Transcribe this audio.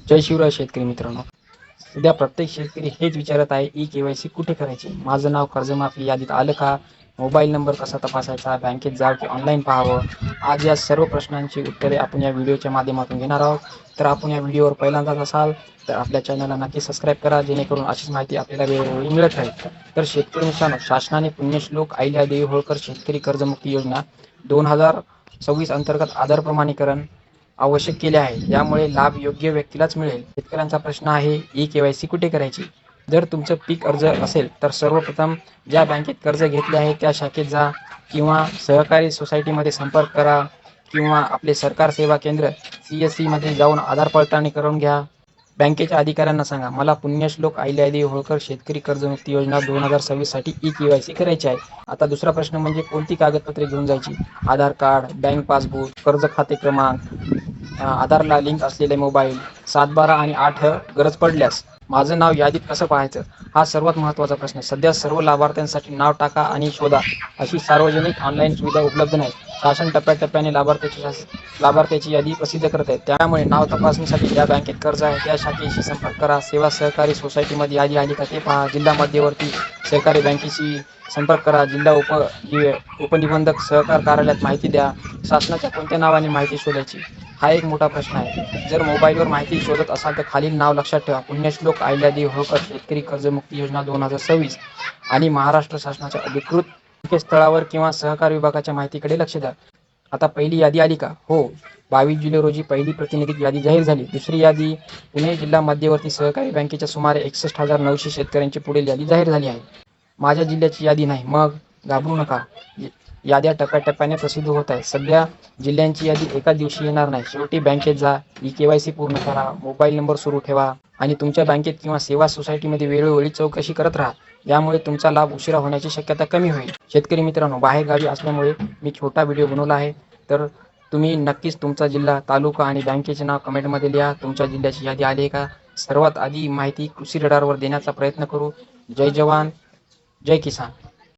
जय शिवराय शेतकरी मित्रांनो. सध्या प्रत्येक शेतकरी हेच विचारत आहे, ई-के-वाय-सी कुठे करायची? माझं नाव कर्जमाफी यादीत आलं का? मोबाईल नंबर कसा तपासायचा? बँकेत जावं की ऑनलाईन पाहावं? आज या सर्व प्रश्नांची उत्तरे आपण या व्हिडिओच्या माध्यमातून घेणार आहोत. तर आपण या व्हिडिओवर पहिल्यांदाच असाल तर आपल्या चॅनलला नक्की सबस्क्राईब करा, जेणेकरून अशीच माहिती आपल्याला वेळोवेळी मिळत राहील. तर शेतकरी मित्रांनो, शासनाने पुण्यश्लोक अहिल्यादेवी होळकर शेतकरी कर्जमुक्ती योजना 2026 अंतर्गत आधार प्रमाणीकरण आवश्यक केले आहे. यामुळे लाभ योग्य व्यक्तीलाच मिळेल. शेतकऱ्यांचा प्रश्न आहे, ई-के-वाय-सी कुठे करायची? जर तुमचं पीक अर्ज असेल तर सर्वप्रथम ज्या बँकेत कर्ज घेतले आहे त्या शाखेत जा, किंवा सहकारी सोसायटीमध्ये संपर्क करा, किंवा आपले सरकार सेवा केंद्र CSC मध्ये जाऊन आधार पडताळणी करून घ्या. बँकेच्या अधिकाऱ्यांना सांगा, मला पुण्यश्लोक अहिल्यादेवी होळकर शेतकरी कर्जमुक्ती योजना 2026 साठी ई-के-वाय-सी करायची आहे. आता दुसरा प्रश्न म्हणजे कोणती कागदपत्रे घेऊन जायची? आधार कार्ड, बँक पासबुक, कर्ज खाते क्रमांक, आधारला लिंक असलेले मोबाईल, 712 आणि 8 गरज पडल्यास माझं नाव यादीत कसं पाहायचं? हा सर्वात महत्त्वाचा प्रश्न. सध्या सर्व लाभार्थ्यांसाठी नाव टाका आणि शोधा अशी सार्वजनिक ऑनलाईन सुविधा उपलब्ध नाही. शासन टप्प्याटप्प्याने लाभार्थ्याची यादी प्रसिद्ध करत आहे. त्यामुळे नाव तपासणीसाठी ज्या बँकेत कर्ज आहे त्या शाखेशी संपर्क करा. सेवा सहकारी सोसायटीमध्ये यादी आली का ते पहा. जिल्हा मध्यवर्ती सहकारी बँकेशी संपर्क करा. जिल्हा उपनिबंधक सहकार कार्यालयात माहिती द्या. शासनाच्या कोणत्या नावाने माहिती शोधायची? हा एक मोठा प्रश्न आहे. जर मोबाईलवर माहिती शोधत असाल तर खालील नाव लक्षात ठेवा: पुण्यश्लोक अहिल्यादेवी होळकर शेतकरी कर्जमुक्ती योजना 2026 आणि महाराष्ट्र शासनाच्या अधिकृत संकेतस्थळावर किंवा सहकार विभागाच्या माहितीकडे लक्ष द्या. आता पहिली यादी आली का? हो. 22 जुलै रोजी पहिली प्रातिनिधिक यादी जाहीर झाली. दुसरी यादी पुणे जिल्हा मध्यवर्ती सहकारी बँकेच्या सुमारे 61,900 शेतकऱ्यांची पुढील यादी जाहीर झाली आहे. माझ्या जिल्ह्याची यादी नाही? मग घाबरू नका. याद्या टप्प्याटप्प्याने प्रसिद्ध होत आहेत. सध्या जिल्ह्यांची यादी एकाच दिवशी येणार नाही. शेवटी बँकेत जा, ई-के-वाय-सी पूर्ण करा, मोबाईल नंबर सुरू ठेवा आणि तुमच्या बँकेत किंवा सेवा सोसायटीमध्ये वेळोवेळी चौकशी करत राहा. यामुळे तुमचा लाभ उशिरा होण्याची शक्यता कमी होईल. शेतकरी मित्रांनो, बाहेरगावी असल्यामुळे मी छोटा व्हिडिओ बनवला आहे. तर तुम्ही नक्कीच तुमचा जिल्हा, तालुका आणि बँकेचे नाव कमेंटमध्ये लिहा. तुमच्या जिल्ह्याची यादी आली आहे का? सर्वात आधी माहिती कृषी रडारवर देण्याचा प्रयत्न करू. जय जवान, जय किसान.